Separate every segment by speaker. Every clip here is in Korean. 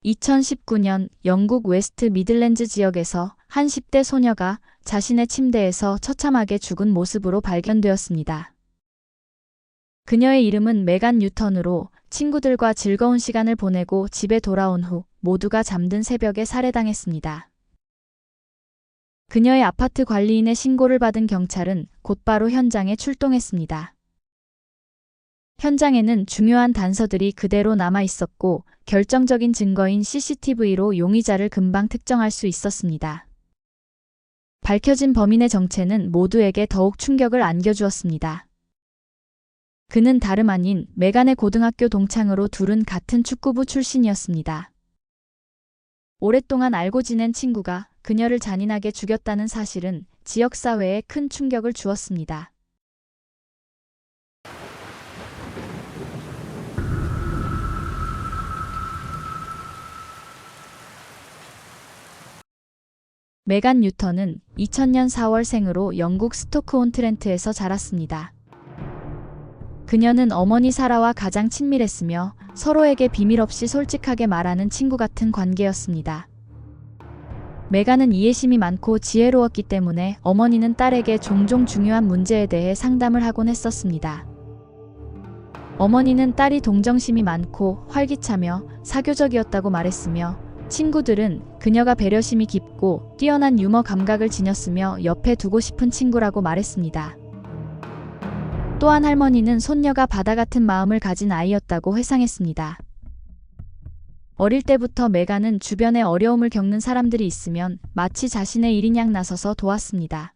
Speaker 1: 2019년 영국 웨스트 미들랜드 지역에서 한 10대 소녀가 자신의 침대에서 처참하게 죽은 모습으로 발견되었습니다. 그녀의 이름은 메간 뉴턴으로 친구들과 즐거운 시간을 보내고 집에 돌아온 후 모두가 잠든 새벽에 살해당했습니다. 그녀의 아파트 관리인의 신고를 받은 경찰은 곧바로 현장에 출동했습니다. 현장에는 중요한 단서들이 그대로 남아 있었고 결정적인 증거인 CCTV로 용의자를 금방 특정할 수 있었습니다. 밝혀진 범인의 정체는 모두에게 더욱 충격을 안겨주었습니다. 그는 다름 아닌 메간의 고등학교 동창으로 둘은 같은 축구부 출신이었습니다. 오랫동안 알고 지낸 친구가 그녀를 잔인하게 죽였다는 사실은 지역사회에 큰 충격을 주었습니다. 메간 뉴턴은 2000년 4월생으로 영국 스토크-온트렌트에서 자랐습니다. 그녀는 어머니 사라와 가장 친밀했으며 서로에게 비밀 없이 솔직하게 말하는 친구 같은 관계였습니다. 메간은 이해심이 많고 지혜로웠기 때문에 어머니는 딸에게 종종 중요한 문제에 대해 상담을 하곤 했었습니다. 어머니는 딸이 동정심이 많고 활기차며 사교적이었다고 말했으며 친구들은 그녀가 배려심이 깊고 뛰어난 유머 감각을 지녔으며 옆에 두고 싶은 친구라고 말했습니다. 또한 할머니는 손녀가 바다 같은 마음을 가진 아이였다고 회상했습니다. 어릴 때부터 메간은 주변에 어려움을 겪는 사람들이 있으면 마치 자신의 일인 양 나서서 도왔습니다.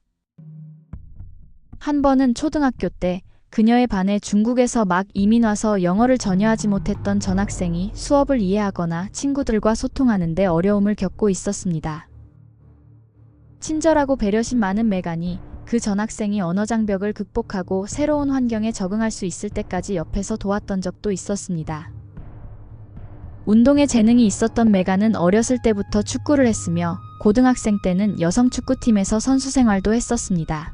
Speaker 1: 한 번은 초등학교 때 그녀의 반에 중국에서 막 이민 와서 영어를 전혀 하지 못했던 전학생이 수업을 이해하거나 친구들과 소통하는 데 어려움을 겪고 있었습니다. 친절하고 배려심 많은 메간이 그 전학생이 언어 장벽을 극복하고 새로운 환경에 적응할 수 있을 때까지 옆에서 도왔던 적도 있었습니다. 운동에 재능이 있었던 메간은 어렸을 때부터 축구를 했으며 고등학생 때는 여성 축구팀에서 선수 생활도 했었습니다.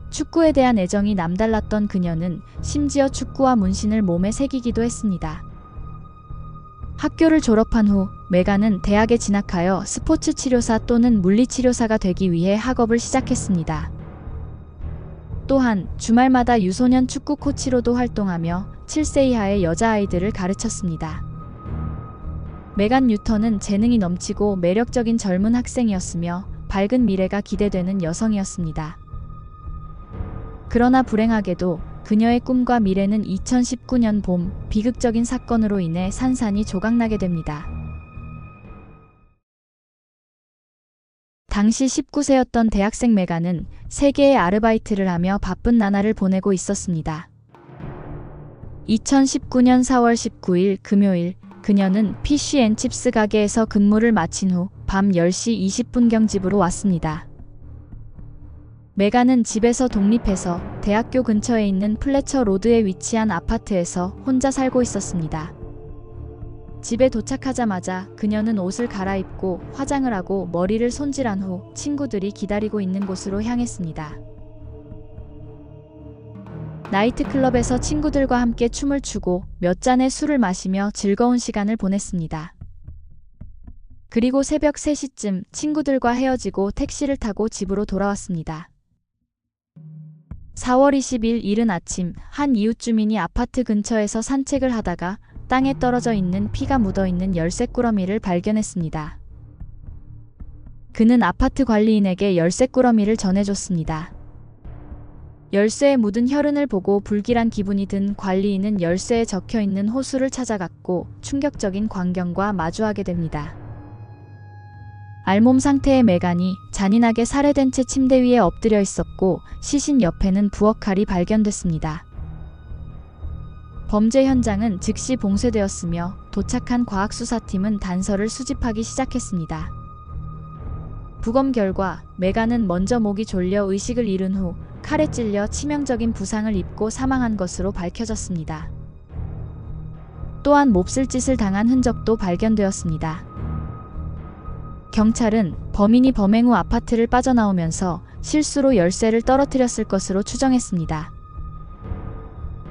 Speaker 1: 축구에 대한 애정이 남달랐던 그녀는 심지어 축구와 문신을 몸에 새기기도 했습니다. 학교를 졸업한 후 메간은 대학에 진학하여 스포츠 치료사 또는 물리치료사가 되기 위해 학업을 시작했습니다. 또한 주말마다 유소년 축구 코치로도 활동하며 7세 이하의 여자아이들을 가르쳤습니다. 메간 뉴턴은 재능이 넘치고 매력적인 젊은 학생이었으며 밝은 미래가 기대되는 여성이었습니다. 그러나 불행하게도 그녀의 꿈과 미래는 2019년 봄 비극적인 사건으로 인해 산산이 조각나게 됩니다. 당시 19세였던 대학생 메간은 세계의 아르바이트를 하며 바쁜 나날을 보내고 있었습니다. 2019년 4월 19일 금요일 그녀는 피쉬앤칩스 가게에서 근무를 마친 후 밤 10시 20분경 집으로 왔습니다. 메간은 집에서 독립해서 대학교 근처에 있는 플래처 로드에 위치한 아파트에서 혼자 살고 있었습니다. 집에 도착하자마자 그녀는 옷을 갈아입고 화장을 하고 머리를 손질한 후 친구들이 기다리고 있는 곳으로 향했습니다. 나이트클럽에서 친구들과 함께 춤을 추고 몇 잔의 술을 마시며 즐거운 시간을 보냈습니다. 그리고 새벽 3시쯤 친구들과 헤어지고 택시를 타고 집으로 돌아왔습니다. 4월 20일 이른 아침 한 이웃 주민이 아파트 근처에서 산책을 하다가 땅에 떨어져 있는 피가 묻어있는 열쇠꾸러미를 발견했습니다. 그는 아파트 관리인에게 열쇠꾸러미를 전해줬습니다. 열쇠에 묻은 혈흔을 보고 불길한 기분이 든 관리인은 열쇠에 적혀있는 호수를 찾아갔고 충격적인 광경과 마주하게 됩니다. 알몸 상태의 메간이 잔인하게 살해된 채 침대 위에 엎드려 있었고 시신 옆에는 부엌칼이 발견됐습니다. 범죄 현장은 즉시 봉쇄되었으며 도착한 과학수사팀은 단서를 수집하기 시작했습니다. 부검 결과 메간은 먼저 목이 졸려 의식을 잃은 후 칼에 찔려 치명적인 부상을 입고 사망한 것으로 밝혀졌습니다. 또한 몹쓸 짓을 당한 흔적도 발견되었습니다. 경찰은 범인이 범행 후 아파트를 빠져나오면서 실수로 열쇠를 떨어뜨렸을 것으로 추정했습니다.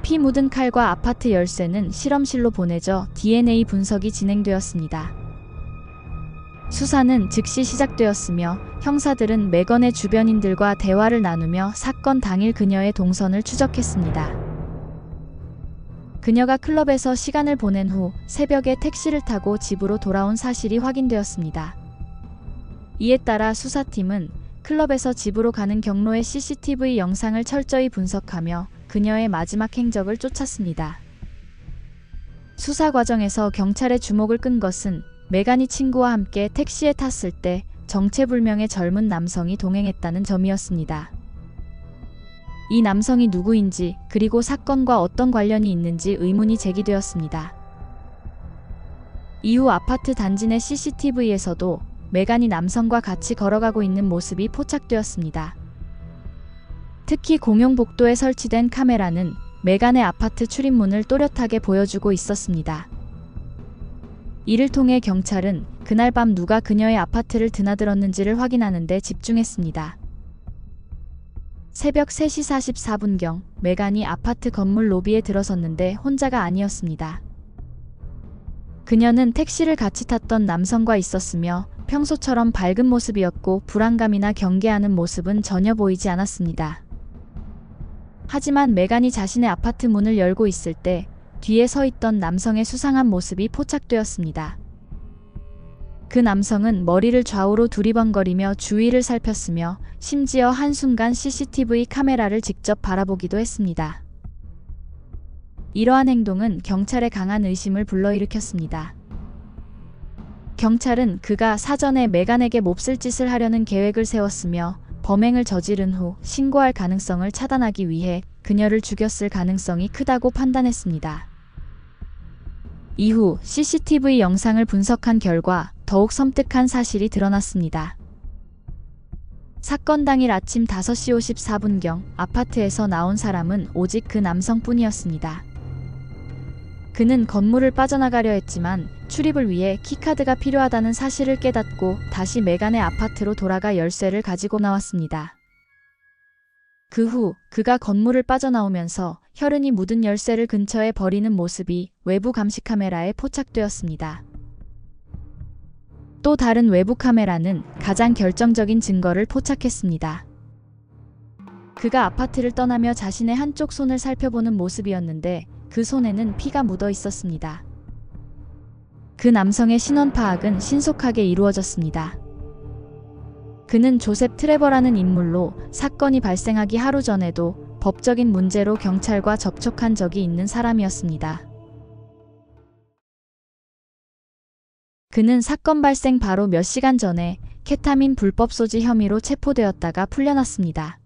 Speaker 1: 피 묻은 칼과 아파트 열쇠는 실험실로 보내져 DNA 분석이 진행되었습니다. 수사는 즉시 시작되었으며 형사들은 메건의 주변인들과 대화를 나누며 사건 당일 그녀의 동선을 추적했습니다. 그녀가 클럽에서 시간을 보낸 후 새벽에 택시를 타고 집으로 돌아온 사실이 확인되었습니다. 이에 따라 수사팀은 클럽에서 집으로 가는 경로의 CCTV 영상을 철저히 분석하며 그녀의 마지막 행적을 쫓았습니다. 수사 과정에서 경찰의 주목을 끈 것은 메간이 친구와 함께 택시에 탔을 때 정체불명의 젊은 남성이 동행했다는 점이었습니다. 이 남성이 누구인지 그리고 사건과 어떤 관련이 있는지 의문이 제기되었습니다. 이후 아파트 단지 내 CCTV에서도 메간이 남성과 같이 걸어가고 있는 모습이 포착되었습니다. 특히 공용 복도에 설치된 카메라는 메간의 아파트 출입문을 또렷하게 보여주고 있었습니다. 이를 통해 경찰은 그날 밤 누가 그녀의 아파트를 드나들었는지를 확인하는 데 집중했습니다. 새벽 3시 44분경 메간이 아파트 건물 로비에 들어섰는데 혼자가 아니었습니다. 그녀는 택시를 같이 탔던 남성과 있었으며 평소처럼 밝은 모습이었고 불안감이나 경계하는 모습은 전혀 보이지 않았습니다. 하지만 메간이 자신의 아파트 문을 열고 있을 때 뒤에 서 있던 남성의 수상한 모습이 포착되었습니다. 그 남성은 머리를 좌우로 두리번거리며 주위를 살폈으며 심지어 한순간 CCTV 카메라를 직접 바라보기도 했습니다. 이러한 행동은 경찰의 강한 의심을 불러일으켰습니다. 경찰은 그가 사전에 메간에게 몹쓸 짓을 하려는 계획을 세웠으며 범행을 저지른 후 신고할 가능성을 차단하기 위해 그녀를 죽였을 가능성이 크다고 판단했습니다. 이후 CCTV 영상을 분석한 결과 더욱 섬뜩한 사실이 드러났습니다. 사건 당일 아침 5시 54분경 아파트에서 나온 사람은 오직 그 남성뿐이었습니다. 그는 건물을 빠져나가려 했지만 출입을 위해 키카드가 필요하다는 사실을 깨닫고 다시 메간의 아파트로 돌아가 열쇠를 가지고 나왔습니다. 그 후 그가 건물을 빠져나오면서 혈흔이 묻은 열쇠를 근처에 버리는 모습이 외부 감시 카메라에 포착되었습니다. 또 다른 외부 카메라는 가장 결정적인 증거를 포착했습니다. 그가 아파트를 떠나며 자신의 한쪽 손을 살펴보는 모습이었는데 그 손에는 피가 묻어 있었습니다. 그 남성의 신원 파악은 신속하게 이루어졌습니다. 그는 조셉 트레버라는 인물로 사건이 발생하기 하루 전에도 법적인 문제로 경찰과 접촉한 적이 있는 사람이었습니다. 그는 사건 발생 바로 몇 시간 전에 케타민 불법 소지 혐의로 체포되었다가 풀려났습니다.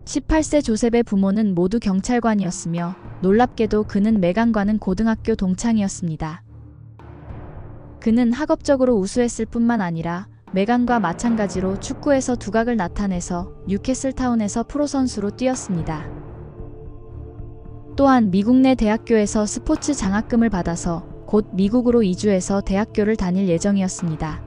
Speaker 1: 18세 조셉의 부모는 모두 경찰관이었으며 놀랍게도 그는 메간과는 고등학교 동창이었습니다. 그는 학업적으로 우수했을 뿐만 아니라 메간과 마찬가지로 축구에서 두각을 나타내서 뉴캐슬타운에서 프로 선수로 뛰었습니다. 또한 미국 내 대학교에서 스포츠 장학금을 받아서 곧 미국으로 이주해서 대학교를 다닐 예정이었습니다.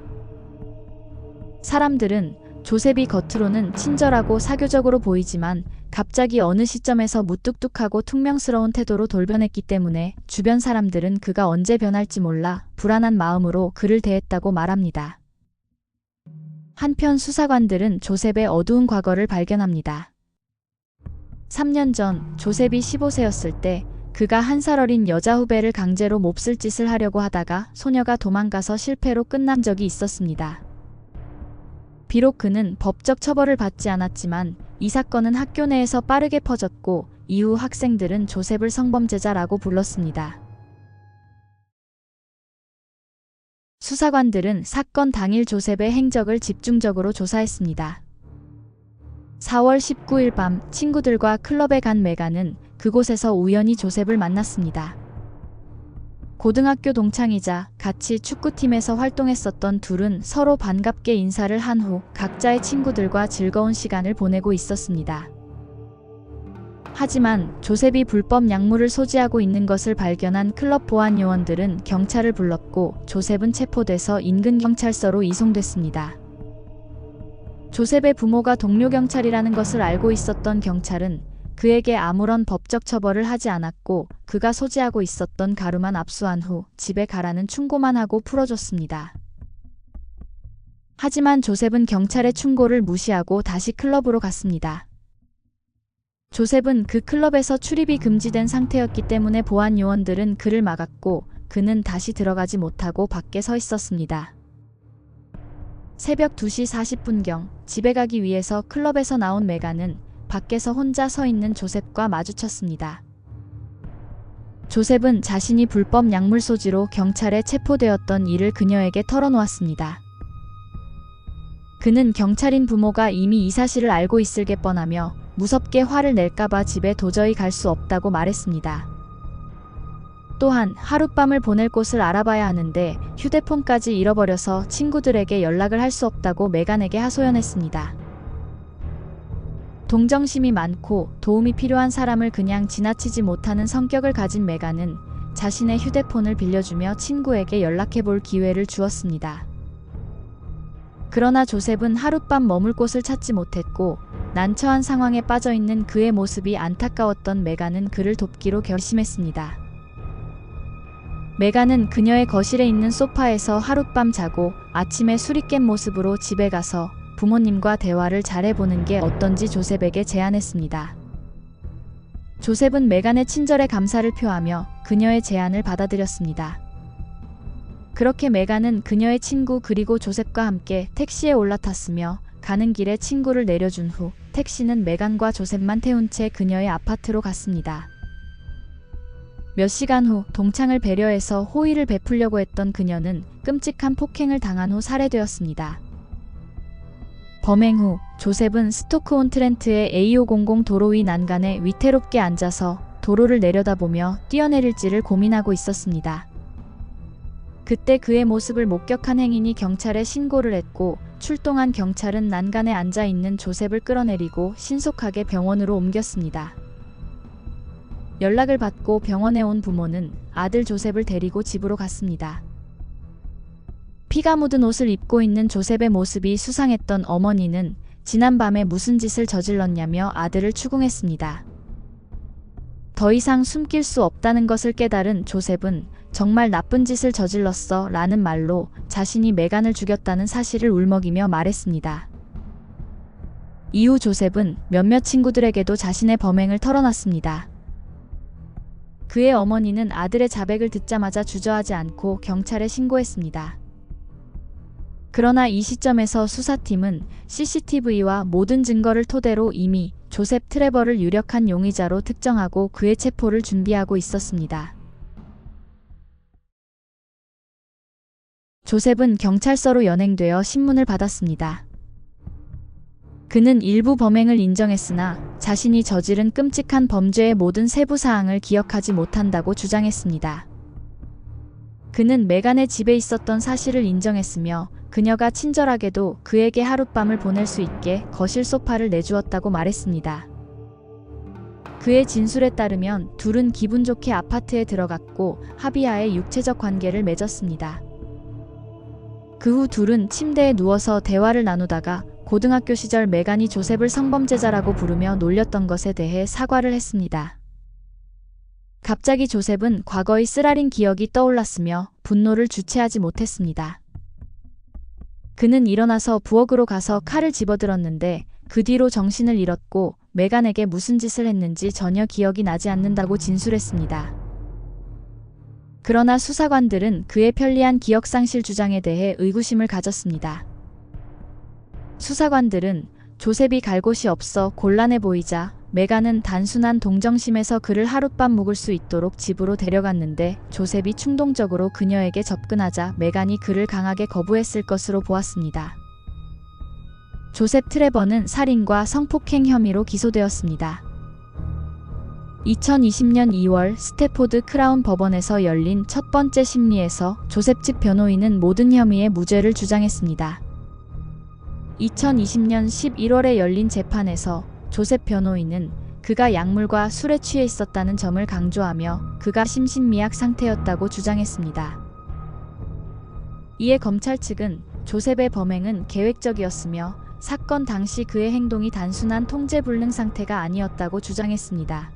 Speaker 1: 사람들은 조셉이 겉으로는 친절하고 사교적으로 보이지만 갑자기 어느 시점에서 무뚝뚝하고 퉁명스러운 태도로 돌변했기 때문에 주변 사람들은 그가 언제 변할지 몰라 불안한 마음으로 그를 대했다고 말합니다. 한편 수사관들은 조셉의 어두운 과거를 발견합니다. 3년 전 조셉이 15세였을 때 그가 한 살 어린 여자 후배를 강제로 몹쓸 짓을 하려고 하다가 소녀가 도망가서 실패로 끝난 적이 있었습니다. 비록 그는 법적 처벌을 받지 않았지만 이 사건은 학교 내에서 빠르게 퍼졌고 이후 학생들은 조셉을 성범죄자라고 불렀습니다. 수사관들은 사건 당일 조셉의 행적을 집중적으로 조사했습니다. 4월 19일 밤 친구들과 클럽에 간 메간은 그곳에서 우연히 조셉을 만났습니다. 고등학교 동창이자 같이 축구팀에서 활동했었던 둘은 서로 반갑게 인사를 한 후 각자의 친구들과 즐거운 시간을 보내고 있었습니다. 하지만 조셉이 불법 약물을 소지하고 있는 것을 발견한 클럽 보안 요원들은 경찰을 불렀고 조셉은 체포돼서 인근 경찰서로 이송됐습니다. 조셉의 부모가 동료 경찰이라는 것을 알고 있었던 경찰은 그에게 아무런 법적 처벌을 하지 않았고 그가 소지하고 있었던 가루만 압수한 후 집에 가라는 충고만 하고 풀어줬습니다. 하지만 조셉은 경찰의 충고를 무시하고 다시 클럽으로 갔습니다. 조셉은 그 클럽에서 출입이 금지된 상태였기 때문에 보안 요원들은 그를 막았고 그는 다시 들어가지 못하고 밖에 서 있었습니다. 새벽 2시 40분경 집에 가기 위해서 클럽에서 나온 메간은 밖에서 혼자 서 있는 조셉과 마주쳤습니다. 조셉은 자신이 불법 약물 소지로 경찰에 체포되었던 일을 그녀에게 털어놓았습니다. 그는 경찰인 부모가 이미 이 사실을 알고 있을 게 뻔하며 무섭게 화를 낼까봐 집에 도저히 갈 수 없다고 말했습니다. 또한 하룻밤을 보낼 곳을 알아봐야 하는데 휴대폰까지 잃어버려서 친구들에게 연락을 할 수 없다고 메간에게 하소연했습니다. 동정심이 많고 도움이 필요한 사람을 그냥 지나치지 못하는 성격을 가진 메간은 자신의 휴대폰을 빌려주며 친구에게 연락해볼 기회를 주었습니다. 그러나 조셉은 하룻밤 머물 곳을 찾지 못했고 난처한 상황에 빠져있는 그의 모습이 안타까웠던 메간은 그를 돕기로 결심했습니다. 메간은 그녀의 거실에 있는 소파에서 하룻밤 자고 아침에 술이 깬 모습으로 집에 가서 부모님과 대화를 잘해보는 게 어떤지 조셉에게 제안했습니다. 조셉은 메간의 친절에 감사를 표하며 그녀의 제안을 받아들였습니다. 그렇게 메간은 그녀의 친구 그리고 조셉과 함께 택시에 올라탔으며 가는 길에 친구를 내려준 후 택시는 메간과 조셉만 태운 채 그녀의 아파트로 갔습니다. 몇 시간 후 동창을 배려해서 호의를 베풀려고 했던 그녀는 끔찍한 폭행을 당한 후 살해되었습니다. 범행 후 조셉은 스토크온트렌트의 A500 도로 위 난간에 위태롭게 앉아서 도로를 내려다보며 뛰어내릴지를 고민하고 있었습니다. 그때 그의 모습을 목격한 행인이 경찰에 신고를 했고 출동한 경찰은 난간에 앉아 있는 조셉을 끌어내리고 신속하게 병원으로 옮겼습니다. 연락을 받고 병원에 온 부모는 아들 조셉을 데리고 집으로 갔습니다. 피가 묻은 옷을 입고 있는 조셉의 모습이 수상했던 어머니는 지난밤에 무슨 짓을 저질렀냐며 아들을 추궁했습니다. 더 이상 숨길 수 없다는 것을 깨달은 조셉은 정말 나쁜 짓을 저질렀어 라는 말로 자신이 메간을 죽였다는 사실을 울먹이며 말했습니다. 이후 조셉은 몇몇 친구들에게도 자신의 범행을 털어놨습니다. 그의 어머니는 아들의 자백을 듣자마자 주저하지 않고 경찰에 신고했습니다. 그러나 이 시점에서 수사팀은 CCTV와 모든 증거를 토대로 이미 조셉 트레버를 유력한 용의자로 특정하고 그의 체포를 준비하고 있었습니다. 조셉은 경찰서로 연행되어 신문을 받았습니다. 그는 일부 범행을 인정했으나 자신이 저지른 끔찍한 범죄의 모든 세부 사항을 기억하지 못한다고 주장했습니다. 그는 메간의 집에 있었던 사실을 인정했으며 그녀가 친절하게도 그에게 하룻밤을 보낼 수 있게 거실 소파를 내주었다고 말했습니다. 그의 진술에 따르면 둘은 기분 좋게 아파트에 들어갔고 합의하에 육체적 관계를 맺었습니다. 그 후 둘은 침대에 누워서 대화를 나누다가 고등학교 시절 메간이 조셉을 성범죄자라고 부르며 놀렸던 것에 대해 사과를 했습니다. 갑자기 조셉은 과거의 쓰라린 기억이 떠올랐으며 분노를 주체하지 못했습니다. 그는 일어나서 부엌으로 가서 칼을 집어들었는데 그 뒤로 정신을 잃었고 메간에게 무슨 짓을 했는지 전혀 기억이 나지 않는다고 진술했습니다. 그러나 수사관들은 그의 편리한 기억상실 주장에 대해 의구심을 가졌습니다. 수사관들은 조셉이 갈 곳이 없어 곤란해 보이자 메간은 단순한 동정심에서 그를 하룻밤 묵을 수 있도록 집으로 데려갔는데 조셉이 충동적으로 그녀에게 접근하자 메간이 그를 강하게 거부했을 것으로 보았습니다. 조셉 트레버는 살인과 성폭행 혐의로 기소되었습니다. 2020년 2월 스태포드 크라운 법원에서 열린 첫 번째 심리에서 조셉 측 변호인은 모든 혐의의 무죄를 주장했습니다. 2020년 11월에 열린 재판에서 조셉 변호인은 그가 약물과 술에 취해 있었다는 점을 강조하며 그가 심신미약 상태였다고 주장했습니다. 이에 검찰 측은 조셉의 범행은 계획적이었으며 사건 당시 그의 행동이 단순한 통제불능 상태가 아니었다고 주장했습니다.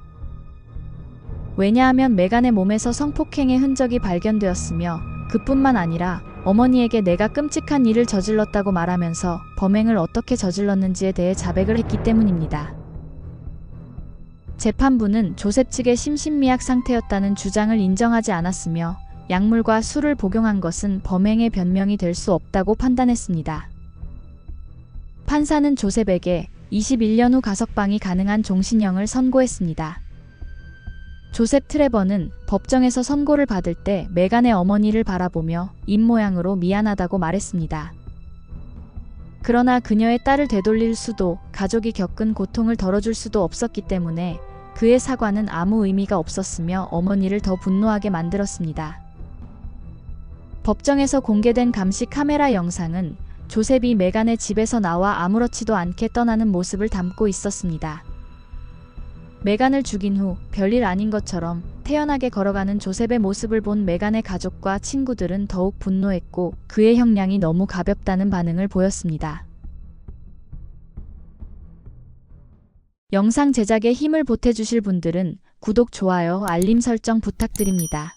Speaker 1: 왜냐하면 메간의 몸에서 성폭행의 흔적이 발견되었으며 그뿐만 아니라 어머니에게 내가 끔찍한 일을 저질렀다고 말하면서 범행을 어떻게 저질렀는지에 대해 자백을 했기 때문입니다. 재판부는 조셉 측의 심신미약 상태였다는 주장을 인정하지 않았으며 약물과 술을 복용한 것은 범행의 변명이 될 수 없다고 판단했습니다. 판사는 조셉에게 21년 후 가석방이 가능한 종신형을 선고했습니다. 조셉 트레버는 법정에서 선고를 받을 때 메간의 어머니를 바라보며 입모양으로 미안하다고 말했습니다. 그러나 그녀의 딸을 되돌릴 수도 가족이 겪은 고통을 덜어줄 수도 없었기 때문에 그의 사과는 아무 의미가 없었으며 어머니를 더 분노하게 만들었습니다. 법정에서 공개된 감시 카메라 영상은 조셉이 메간의 집에서 나와 아무렇지도 않게 떠나는 모습을 담고 있었습니다. 메간을 죽인 후 별일 아닌 것처럼 태연하게 걸어가는 조셉의 모습을 본 메간의 가족과 친구들은 더욱 분노했고 그의 형량이 너무 가볍다는 반응을 보였습니다. 영상 제작에 힘을 보태주실 분들은 구독, 좋아요, 알림 설정 부탁드립니다.